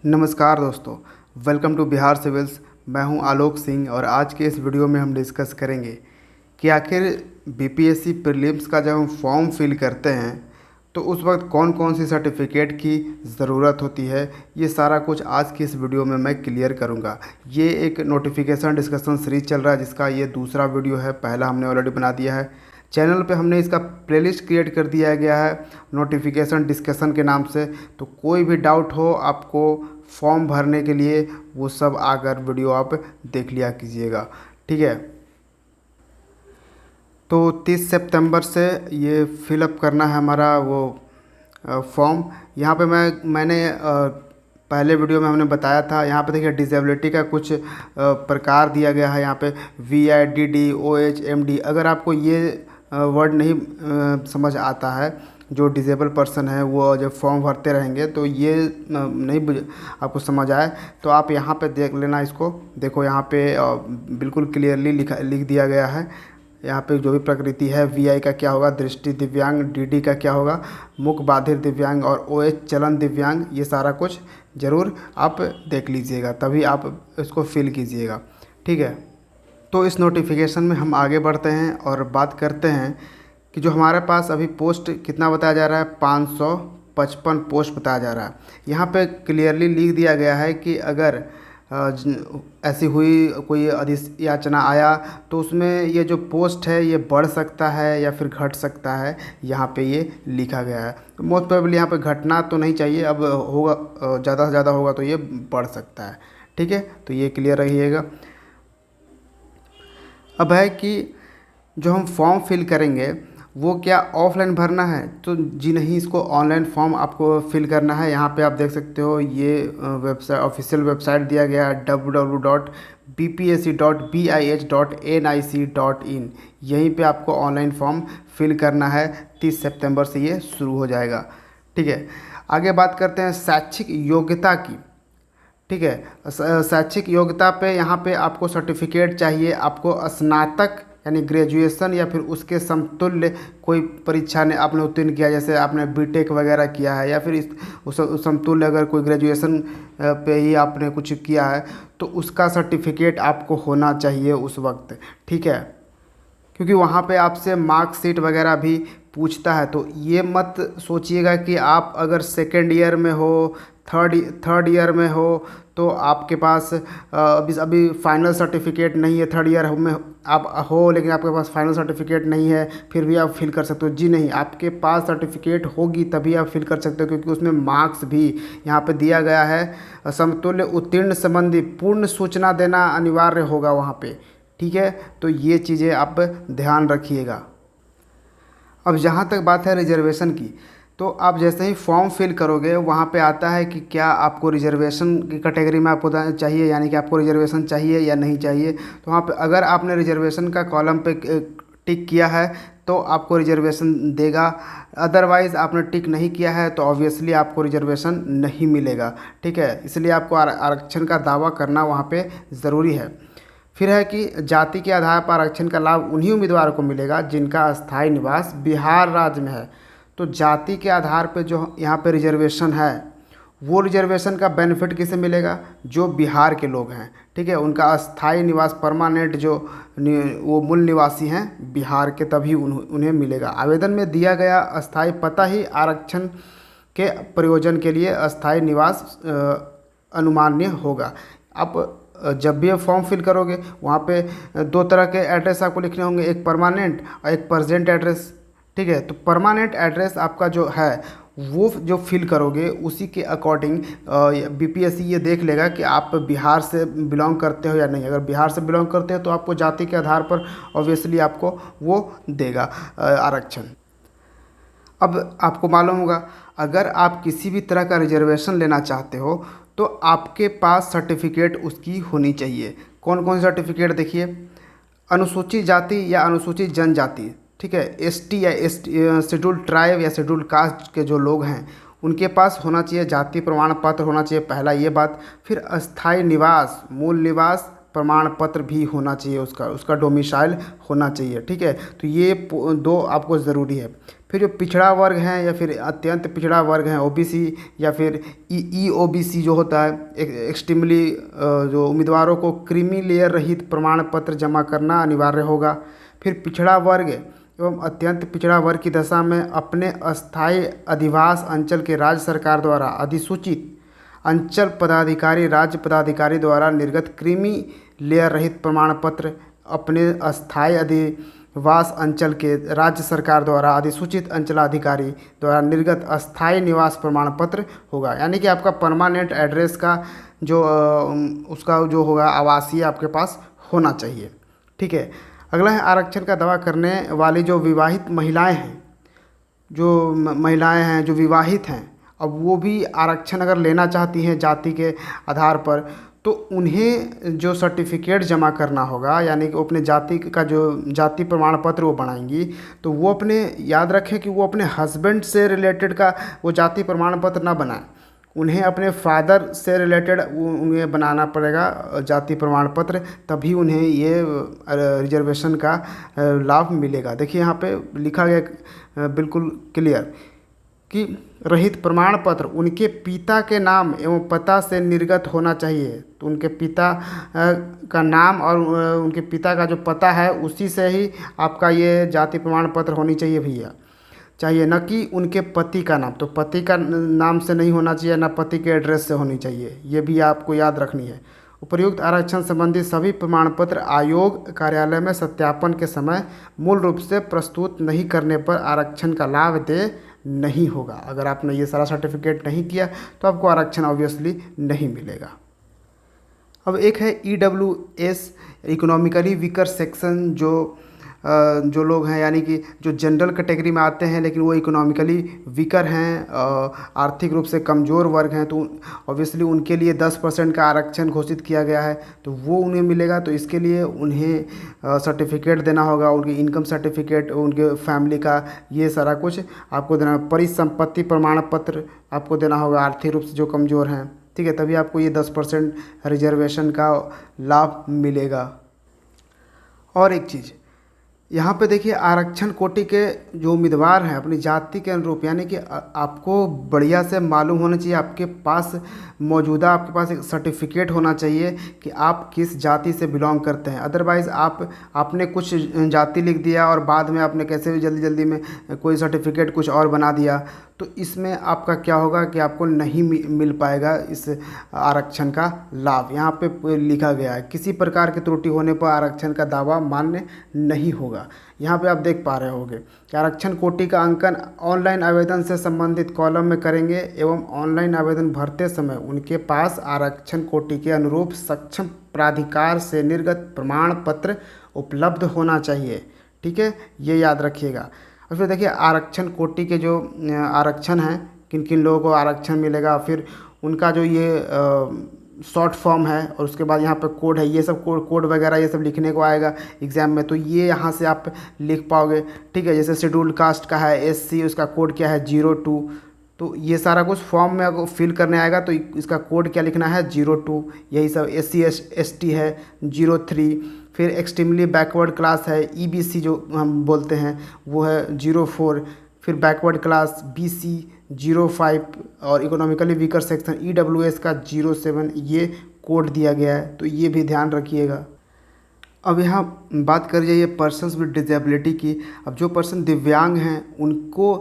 नमस्कार दोस्तों, welcome to Bihar civils. मैं हूं आलोक सिंह और आज के इस वीडियो में हम डिस्कस करेंगे कि आखिर बीपीएससी प्रीलिम्स का जब हम फॉर्म फिल करते हैं तो उस वक्त कौन कौन सी सर्टिफिकेट की ज़रूरत होती है। ये सारा कुछ आज की इस वीडियो में मैं क्लियर करूंगा। ये एक नोटिफिकेशन डिस्कशन सीरीज चल रहा है जिसका ये दूसरा वीडियो है। पहला हमने ऑलरेडी बना दिया है। चैनल पे हमने इसका प्लेलिस्ट क्रिएट कर दिया गया है नोटिफिकेशन डिस्कशन के नाम से। तो कोई भी डाउट हो आपको फॉर्म भरने के लिए, वो सब आकर वीडियो आप देख लिया कीजिएगा, ठीक है। तो 30 सितंबर से ये फिलअप करना है हमारा वो फॉर्म। यहाँ पे मैंने पहले वीडियो में हमने बताया था। यहाँ पे देखिए डिसेबिलिटी का कुछ प्रकार दिया गया है। यहाँ पे VIDD, OH, MD। अगर आपको ये वर्ड नहीं समझ आता है, जो डिजेबल पर्सन है वो जब फॉर्म भरते रहेंगे तो ये नहीं आपको समझ आए तो आप यहाँ पे देख लेना। इसको देखो, यहाँ पे बिल्कुल क्लियरली लिख दिया गया है। यहाँ पे जो भी प्रकृति है, VI का क्या होगा, दृष्टि दिव्यांग, DD का क्या होगा, मुख बाधिर दिव्यांग, और OH चलन दिव्यांग। ये सारा कुछ ज़रूर आप देख लीजिएगा, तभी आप इसको फिल कीजिएगा, ठीक है। तो इस नोटिफिकेशन में हम आगे बढ़ते हैं और बात करते हैं कि जो हमारे पास अभी पोस्ट कितना बताया जा रहा है, 555 पोस्ट बताया जा रहा है। यहाँ पे क्लियरली लिख दिया गया है कि अगर ऐसी हुई कोई अधियाचना आया तो उसमें ये जो पोस्ट है ये बढ़ सकता है या फिर घट सकता है। यहाँ पे ये लिखा गया है। तो मोस्ट प्रोबेबली यहाँ पे घटना तो नहीं चाहिए, अब होगा ज़्यादा से ज़्यादा होगा तो ये बढ़ सकता है, ठीक है। तो ये क्लियर रहिएगा। अब है कि जो हम फॉर्म फिल करेंगे वो क्या ऑफलाइन भरना है, तो जी नहीं, इसको ऑनलाइन फॉर्म आपको फिल करना है। यहाँ पे आप देख सकते हो ये वेबसाइट, ऑफिशियल वेबसाइट दिया गया है www.bpsc.bih.nic.in। यहीं पे आपको ऑनलाइन फॉर्म फिल करना है। 30 सितंबर से ये शुरू हो जाएगा, ठीक है। आगे बात करते हैं शैक्षिक योग्यता की, ठीक है। शैक्षिक योग्यता पे यहाँ पे आपको सर्टिफिकेट चाहिए। आपको स्नातक यानी ग्रेजुएशन या फिर उसके समतुल्य कोई परीक्षा ने आपने उत्तीर्ण किया, जैसे आपने बीटेक वगैरह किया है या फिर उस समतुल्य अगर कोई ग्रेजुएशन पे ही आपने कुछ किया है तो उसका सर्टिफिकेट आपको होना चाहिए उस वक्त, ठीक है। क्योंकि वहाँ पे आपसे मार्कशीट वगैरह भी पूछता है। तो ये मत सोचिएगा कि आप अगर सेकेंड ईयर में हो, थर्ड ईयर में हो तो आपके पास अभी फाइनल सर्टिफिकेट नहीं है, थर्ड ईयर में आप हो लेकिन आपके पास फाइनल सर्टिफिकेट नहीं है फिर भी आप फिल कर सकते हो। जी नहीं, आपके पास सर्टिफिकेट होगी तभी आप फिल कर सकते हो, क्योंकि उसमें मार्क्स भी यहाँ पे दिया गया है। समतुल्य उत्तीर्ण संबंधी पूर्ण सूचना देना अनिवार्य होगा वहाँ पे, ठीक है। तो ये चीज़ें आप ध्यान रखिएगा। अब जहाँ तक बात है रिजर्वेशन की, तो आप जैसे ही फॉर्म फिल करोगे वहाँ पे आता है कि क्या आपको रिजर्वेशन की कैटेगरी में आपको चाहिए, यानी कि आपको रिजर्वेशन चाहिए या नहीं चाहिए। तो वहाँ पे अगर आपने रिजर्वेशन का कॉलम पे टिक किया है तो आपको रिजर्वेशन देगा। अदरवाइज़ आपने टिक नहीं किया है तो ऑब्वियसली आपको रिजर्वेशन नहीं मिलेगा, ठीक है। इसलिए आपको आरक्षण का दावा करना वहाँ पे ज़रूरी है। फिर है कि जाति के आधार पर आरक्षण का लाभ उन्हीं उम्मीदवारों को मिलेगा जिनका स्थायी निवास बिहार राज्य में है। तो जाति के आधार पर जो यहाँ पे रिजर्वेशन है, वो रिजर्वेशन का बेनिफिट किसे मिलेगा, जो बिहार के लोग हैं, ठीक है। उनका स्थायी निवास परमानेंट जो वो मूल निवासी हैं बिहार के, तभी उन्हें मिलेगा। आवेदन में दिया गया अस्थायी पता ही आरक्षण के प्रयोजन के लिए अस्थायी निवास अनुमान्य होगा। आप जब भी आप फॉर्म फिल करोगे वहाँ पे दो तरह के एड्रेस आपको लिखने होंगे, एक परमानेंट और एक प्रेजेंट एड्रेस, ठीक है। तो परमानेंट एड्रेस आपका जो है वो जो फिल करोगे उसी के अकॉर्डिंग बीपीएससी ये देख लेगा कि आप बिहार से बिलोंग करते हो या नहीं। अगर बिहार से बिलोंग करते हो तो आपको जाति के आधार पर ऑब्वियसली आपको वो देगा आरक्षण। अब आपको मालूम होगा, अगर आप किसी भी तरह का रिजर्वेशन लेना चाहते हो तो आपके पास सर्टिफिकेट उसकी होनी चाहिए। कौन कौन सी सर्टिफिकेट देखिए, अनुसूचित जाति या अनुसूचित जनजाति, ठीक है, एसटी या शेड्यूल्ड ट्राइब या शेड्यूल्ड कास्ट के जो लोग हैं उनके पास होना चाहिए जाति प्रमाण पत्र होना चाहिए, पहला ये बात। फिर अस्थायी निवास, मूल निवास प्रमाण पत्र भी होना चाहिए, उसका उसका डोमिसाइल होना चाहिए। ठीक है, तो ये दो आपको ज़रूरी है। फिर जो पिछड़ा वर्ग हैं या फिर अत्यंत पिछड़ा वर्ग हैं ओबीसी या फिर ई ओबीसी जो होता है, एक्सट्रीमली जो उम्मीदवारों को क्रीमी लेयर रहित प्रमाण पत्र जमा करना अनिवार्य होगा। फिर पिछड़ा वर्ग एवं अत्यंत पिछड़ा वर्ग की दशा में अपने अस्थायी अधिवास अंचल के राज्य सरकार द्वारा अधिसूचित अंचल पदाधिकारी राज्य पदाधिकारी द्वारा निर्गत क्रीमी लेयर रहित प्रमाण पत्र अपने अस्थायी अधिवास अंचल के राज्य सरकार द्वारा अधिसूचित अंचलाधिकारी द्वारा निर्गत अस्थायी निवास प्रमाण पत्र होगा। यानी कि आपका परमानेंट एड्रेस का जो उसका जो होगा आवासीय आपके पास होना चाहिए। ठीक है, अगला है आरक्षण का दावा करने वाली जो विवाहित महिलाएं हैं, जो महिलाएं हैं जो विवाहित हैं, अब वो भी आरक्षण अगर लेना चाहती हैं जाति के आधार पर, तो उन्हें जो सर्टिफिकेट जमा करना होगा, यानी कि वो अपने जाति का जो जाति प्रमाण पत्र वो बनाएंगी, तो वो अपने याद रखें कि वो अपने हस्बैंड से रिलेटेड का वो जाति प्रमाण पत्र ना बनाएं, उन्हें अपने फादर से रिलेटेड उन्हें बनाना पड़ेगा जाति प्रमाण पत्र, तभी उन्हें ये रिजर्वेशन का लाभ मिलेगा। देखिए यहाँ पे लिखा गया बिल्कुल क्लियर कि रहित प्रमाण पत्र उनके पिता के नाम एवं पता से निर्गत होना चाहिए। तो उनके पिता का नाम और उनके पिता का जो पता है उसी से ही आपका ये जाति प्रमाण पत्र होनी चाहिए भैया, चाहिए, न कि उनके पति का नाम। तो पति का नाम से नहीं होना चाहिए, ना पति के एड्रेस से होनी चाहिए, ये भी आपको याद रखनी है। उपर्युक्त आरक्षण संबंधी सभी प्रमाण पत्र आयोग कार्यालय में सत्यापन के समय मूल रूप से प्रस्तुत नहीं करने पर आरक्षण का लाभ दे नहीं होगा। अगर आपने ये सारा सर्टिफिकेट नहीं किया तो आपको आरक्षण ऑब्वियसली नहीं मिलेगा। अब एक है EWS इकोनॉमिकली वीकर सेक्शन, जो लोग हैं यानी कि जो जनरल कैटेगरी में आते हैं लेकिन वो इकोनॉमिकली वीकर हैं, आर्थिक रूप से कमज़ोर वर्ग हैं, तो ऑब्वियसली उनके लिए 10% का आरक्षण घोषित किया गया है, तो वो उन्हें मिलेगा। तो इसके लिए उन्हें सर्टिफिकेट देना होगा, उनकी इनकम सर्टिफिकेट, उनके फैमिली का, ये सारा कुछ आपको देना। परिसंपत्ति प्रमाण पत्र आपको देना होगा आर्थिक रूप से जो कमज़ोर हैं। ठीक है, तभी आपको ये 10% रिजर्वेशन का लाभ मिलेगा। और एक चीज़ यहाँ पे देखिए, आरक्षण कोटि के जो उम्मीदवार हैं अपनी जाति के अनुरूप, यानी कि आपको बढ़िया से मालूम होना चाहिए, आपके पास मौजूदा आपके पास एक सर्टिफिकेट होना चाहिए कि आप किस जाति से बिलोंग करते हैं। अदरवाइज़ आपने कुछ जाति लिख दिया और बाद में आपने कैसे भी जल्दी जल्दी में कोई सर्टिफिकेट कुछ और बना दिया, तो इसमें आपका क्या होगा कि आपको नहीं मिल पाएगा इस आरक्षण का लाभ। यहाँ पे लिखा गया है किसी प्रकार की त्रुटि होने पर आरक्षण का दावा मान्य नहीं होगा। यहाँ पे आप देख पा रहे होंगे कि आरक्षण कोटि का अंकन ऑनलाइन आवेदन से संबंधित कॉलम में करेंगे एवं ऑनलाइन आवेदन भरते समय उनके पास आरक्षण कोटि के अनुरूप सक्षम प्राधिकार से निर्गत प्रमाण पत्र उपलब्ध होना चाहिए। ठीक है, ये याद रखिएगा। और फिर देखिए, आरक्षण कोटि के जो आरक्षण हैं, किन किन लोगों को आरक्षण मिलेगा, फिर उनका जो ये शॉर्ट फॉर्म है और उसके बाद यहाँ पे कोड है, ये सब कोड वगैरह ये सब लिखने को आएगा एग्ज़ाम में, तो ये यहाँ से आप लिख पाओगे। ठीक है, जैसे शेड्यूल्ड कास्ट का है SC, उसका कोड क्या है 02, तो ये सारा कुछ फॉर्म में अगर फिल करने आएगा तो इसका कोड क्या लिखना है 02, यही सब। SC ST है 03, फिर एक्सट्रीमली बैकवर्ड क्लास है EBC जो हम बोलते हैं वो है 04, फिर बैकवर्ड क्लास BC 05 और इकोनॉमिकली वीकर सेक्शन EWS का 07, ये कोड दिया गया है, तो ये भी ध्यान रखिएगा। अब यहाँ बात कर जाइए पर्सन्स विद डिसेबिलिटी की। अब जो पर्सन दिव्यांग हैं उनको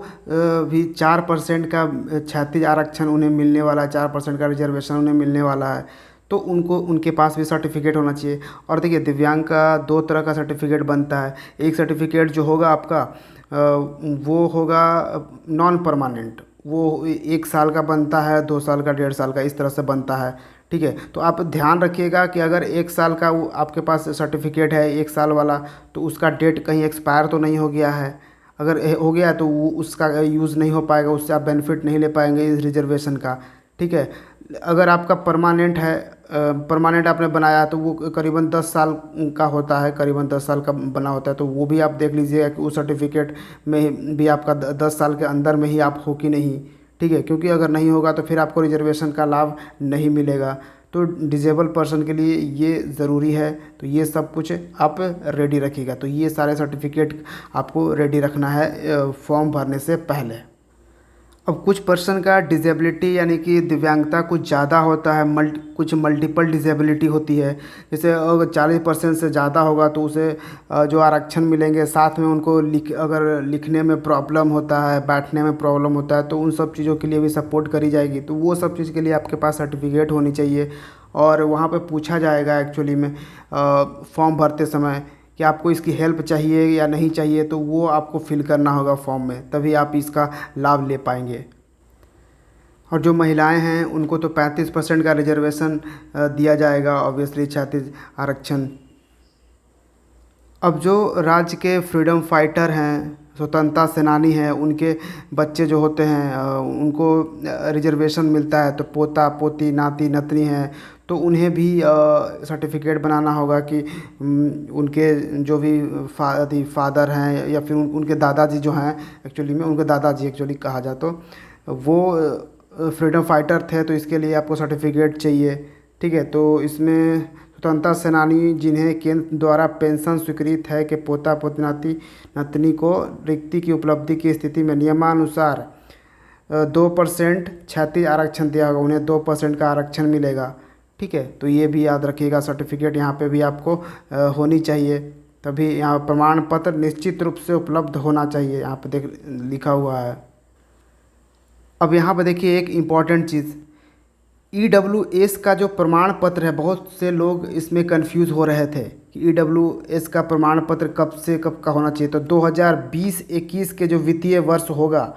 भी 4% का क्षैतिज आरक्षण उन्हें मिलने वाला है, 4% का रिजर्वेशन उन्हें मिलने वाला है, तो उनको उनके पास भी सर्टिफिकेट होना चाहिए। और देखिए, दिव्यांग का 2 तरह का सर्टिफिकेट बनता है। एक सर्टिफिकेट जो होगा आपका वो होगा नॉन परमानेंट, वो 1 साल का बनता है, 2 साल का, 1.5 साल का, इस तरह से बनता है। ठीक है, तो आप ध्यान रखिएगा कि अगर 1 साल का वो आपके पास सर्टिफिकेट है 1 साल वाला, तो उसका डेट कहीं एक्सपायर तो नहीं हो गया है। अगर हो गया तो वो उसका यूज़ नहीं हो पाएगा, उससे आप बेनिफिट नहीं ले पाएंगे इस रिजर्वेशन का। ठीक है, अगर आपका परमानेंट है, परमानेंट आपने बनाया तो वो करीबन 10 साल का होता है, करीबन 10 साल का बना होता है, तो वो भी आप देख लीजिएगा कि उस सर्टिफिकेट में भी आपका 10 साल के अंदर में ही आप हो कि नहीं। ठीक है, क्योंकि अगर नहीं होगा तो फिर आपको रिजर्वेशन का लाभ नहीं मिलेगा। तो डिजेबल पर्सन के लिए ये ज़रूरी है। तो ये सब कुछ आप रेडी रखिएगा। तो ये सारे सर्टिफिकेट आपको रेडी रखना है फॉर्म भरने से पहले। अब कुछ पर्सन का डिसेबिलिटी यानी कि दिव्यांगता कुछ ज़्यादा होता है, कुछ मल्टीपल डिसेबिलिटी होती है। जैसे अगर 40% से ज़्यादा होगा तो उसे जो आरक्षण मिलेंगे, साथ में उनको अगर लिखने में प्रॉब्लम होता है, बैठने में प्रॉब्लम होता है, तो उन सब चीज़ों के लिए भी सपोर्ट करी जाएगी। तो वो सब चीज़ के लिए आपके पास सर्टिफिकेट होनी चाहिए। और वहाँ पे पूछा जाएगा एक्चुअली में फॉर्म भरते समय कि आपको इसकी हेल्प चाहिए या नहीं चाहिए, तो वो आपको फिल करना होगा फॉर्म में, तभी आप इसका लाभ ले पाएंगे। और जो महिलाएं हैं उनको तो 35% का रिजर्वेशन दिया जाएगा, ऑब्वियसली 36 आरक्षण। अब जो राज्य के फ्रीडम फाइटर हैं, स्वतंत्रता सेनानी हैं, उनके बच्चे जो होते हैं उनको रिजर्वेशन मिलता है। तो पोता पोती नाती नतनी हैं, तो उन्हें भी सर्टिफिकेट बनाना होगा कि उनके जो भी फादर हैं या फिर उनके दादाजी जो हैं, एक्चुअली में उनके दादाजी एक्चुअली कहा जाए तो वो फ्रीडम फाइटर थे। तो इसके लिए आपको सर्टिफिकेट चाहिए। ठीक है, तो इसमें स्वतंत्रता सेनानी जिन्हें केंद्र द्वारा पेंशन स्वीकृत है कि पोता पोती नाती नतनी को रिक्ति की उपलब्धि की स्थिति में नियमानुसार 2% 36 आरक्षण दिया होगा, उन्हें 2% का आरक्षण मिलेगा। ठीक है, तो ये भी याद रखिएगा। सर्टिफिकेट यहाँ पे भी आपको होनी चाहिए, तभी यहाँ प्रमाण पत्र निश्चित रूप से उपलब्ध होना चाहिए, यहाँ पे देख लिखा हुआ है। अब यहाँ पर देखिए एक इम्पॉर्टेंट चीज़, EWS का जो प्रमाण पत्र है, बहुत से लोग इसमें कंफ्यूज हो रहे थे कि EWS का प्रमाण पत्र कब से कब का होना चाहिए। तो 2020-21 के जो वित्तीय वर्ष होगा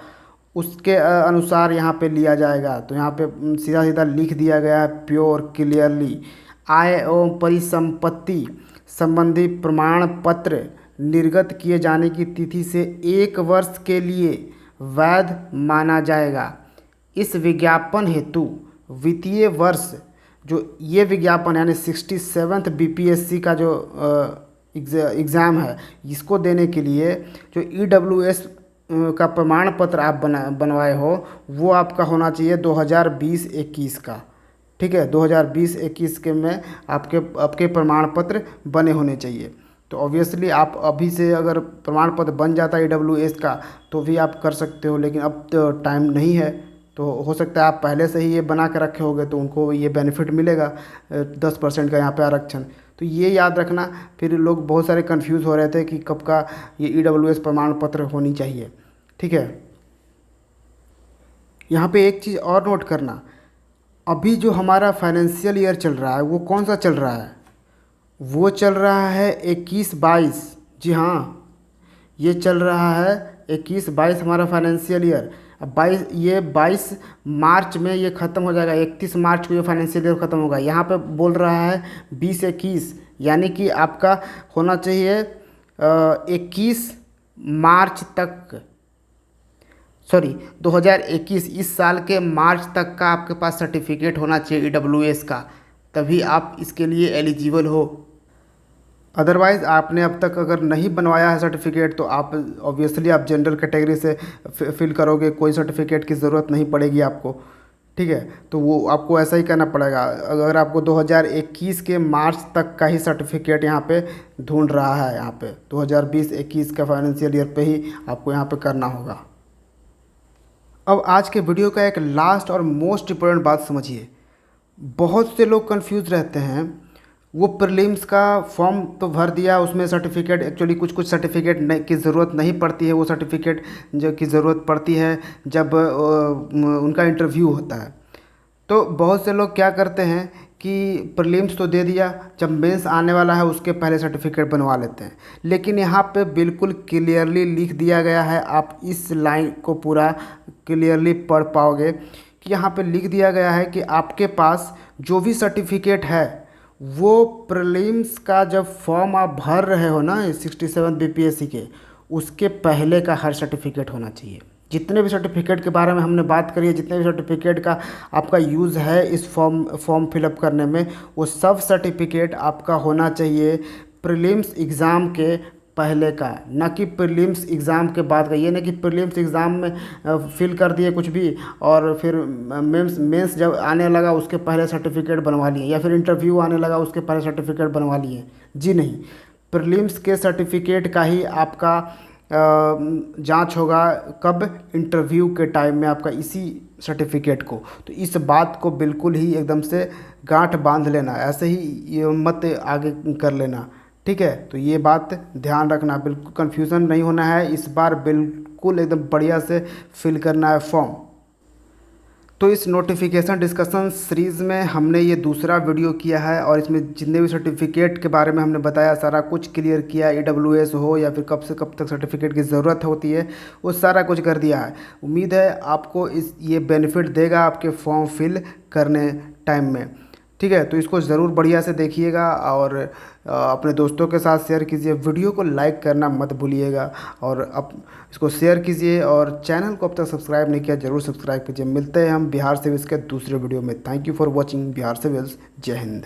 उसके अनुसार यहाँ पे लिया जाएगा। तो यहाँ पे सीधा सीधा लिख दिया गया है प्योर क्लियरली, आय एवं परिसंपत्ति संबंधी प्रमाण पत्र निर्गत किए जाने की तिथि से 1 वर्ष के लिए वैध माना जाएगा। इस विज्ञापन हेतु वित्तीय वर्ष जो ये विज्ञापन यानी 67th BPSC का जो एग्ज़ाम है, इसको देने के लिए जो EWS का प्रमाण पत्र आप बनवाए हो वो आपका होना चाहिए 2020-21 का। ठीक है, 2020-21 के में आपके प्रमाण पत्र बने होने चाहिए। तो ऑब्वियसली आप अभी से अगर प्रमाण पत्र बन जाता है EWS का तो भी आप कर सकते हो, लेकिन अब तो टाइम नहीं है। तो हो सकता है आप पहले से ही ये बना के रखे होगे तो उनको ये बेनिफिट मिलेगा 10% का यहाँ पे आरक्षण। तो ये याद रखना। फिर लोग बहुत सारे कंफ्यूज हो रहे थे कि कब का ये EWS प्रमाण पत्र होनी चाहिए। ठीक है, यहाँ पे एक चीज़ और नोट करना, अभी जो हमारा फाइनेंशियल ईयर चल रहा है वो कौन सा चल रहा है, वो चल रहा है 21-22। जी हाँ, ये चल रहा है 21-22 हमारा फाइनेंशियल ईयर। अब 22 मार्च में ये ख़त्म हो जाएगा, 31 मार्च को ये फाइनेंशियल ईयर ख़त्म होगा। यहाँ पे बोल रहा है 20-21, यानी कि आपका होना चाहिए 21 मार्च तक, सॉरी 2021 इस साल के मार्च तक का आपके पास सर्टिफिकेट होना चाहिए EWS का, तभी आप इसके लिए एलिजिबल हो। अदरवाइज़ आपने अब तक अगर नहीं बनवाया है सर्टिफिकेट तो आप ऑब्वियसली आप जनरल कैटेगरी से फिल करोगे, कोई सर्टिफिकेट की ज़रूरत नहीं पड़ेगी आपको। ठीक है, तो वो आपको ऐसा ही करना पड़ेगा। अगर आपको 2021 के मार्च तक का ही सर्टिफिकेट यहाँ पे ढूंढ रहा है, यहाँ पे 2020-21 का फाइनेंशियल ईयर पे ही आपको यहाँ पे करना होगा। अब आज के वीडियो का एक लास्ट और मोस्ट इम्पोर्टेंट बात समझिए। बहुत से लोग कंफ्यूज रहते हैं, वो प्रीलिम्स का फॉर्म तो भर दिया, उसमें सर्टिफिकेट एक्चुअली कुछ सर्टिफिकेट की ज़रूरत नहीं पड़ती है, वो सर्टिफिकेट जो की ज़रूरत पड़ती है जब उनका इंटरव्यू होता है। तो बहुत से लोग क्या करते हैं कि प्रीलिम्स तो दे दिया, जब मेंस आने वाला है उसके पहले सर्टिफिकेट बनवा लेते हैं। लेकिन यहाँ पे बिल्कुल क्लियरली लिख दिया गया है, आप इस लाइन को पूरा क्लियरली पढ़ पाओगे कि यहाँ पे लिख दिया गया है कि आपके पास जो भी सर्टिफिकेट है वो प्रीलिम्स का जब फॉर्म आप भर रहे हो ना 67 BPSC के, उसके पहले का हर सर्टिफिकेट होना चाहिए। जितने भी सर्टिफिकेट के बारे में हमने बात करी है, जितने भी सर्टिफिकेट का आपका यूज़ है इस फॉर्म फिलअप करने में, वो सब सर्टिफिकेट आपका होना चाहिए प्रीलिम्स एग्ज़ाम के पहले का, ना कि प्रीलिम्स एग्ज़ाम के बाद का। ये नहीं कि प्रीलिम्स एग्ज़ाम में फिल कर दिए कुछ भी और फिर मेंस जब आने लगा उसके पहले सर्टिफिकेट बनवा लिए, या फिर इंटरव्यू आने लगा उसके पहले सर्टिफिकेट बनवा लिए। जी नहीं, प्रीलिम्स के सर्टिफिकेट का ही आपका जांच होगा कब, इंटरव्यू के टाइम में आपका इसी सर्टिफिकेट को। तो इस बात को बिल्कुल ही एकदम से गांठ बांध लेना, ऐसे ही ये मत आगे कर लेना, ठीक है। तो ये बात ध्यान रखना, बिल्कुल कंफ्यूजन नहीं होना है इस बार, बिल्कुल एकदम बढ़िया से फिल करना है फॉर्म। तो इस नोटिफिकेशन डिस्कशन सीरीज़ में हमने ये दूसरा वीडियो किया है और इसमें जितने भी सर्टिफिकेट के बारे में हमने बताया सारा कुछ क्लियर किया। AWS हो या फिर कब से कब तक सर्टिफिकेट की ज़रूरत होती है वो सारा कुछ कर दिया है। उम्मीद है आपको ये बेनिफिट देगा आपके फॉर्म फिल करने टाइम में, ठीक है। तो इसको ज़रूर बढ़िया से देखिएगा और अपने दोस्तों के साथ शेयर कीजिए। वीडियो को लाइक करना मत भूलिएगा और इसको शेयर कीजिए, और चैनल को अब तक सब्सक्राइब नहीं किया ज़रूर सब्सक्राइब कीजिए। मिलते हैं हम बिहार सिविल्स के दूसरे वीडियो में। Thank you for watching Bihar civils. जय हिंद।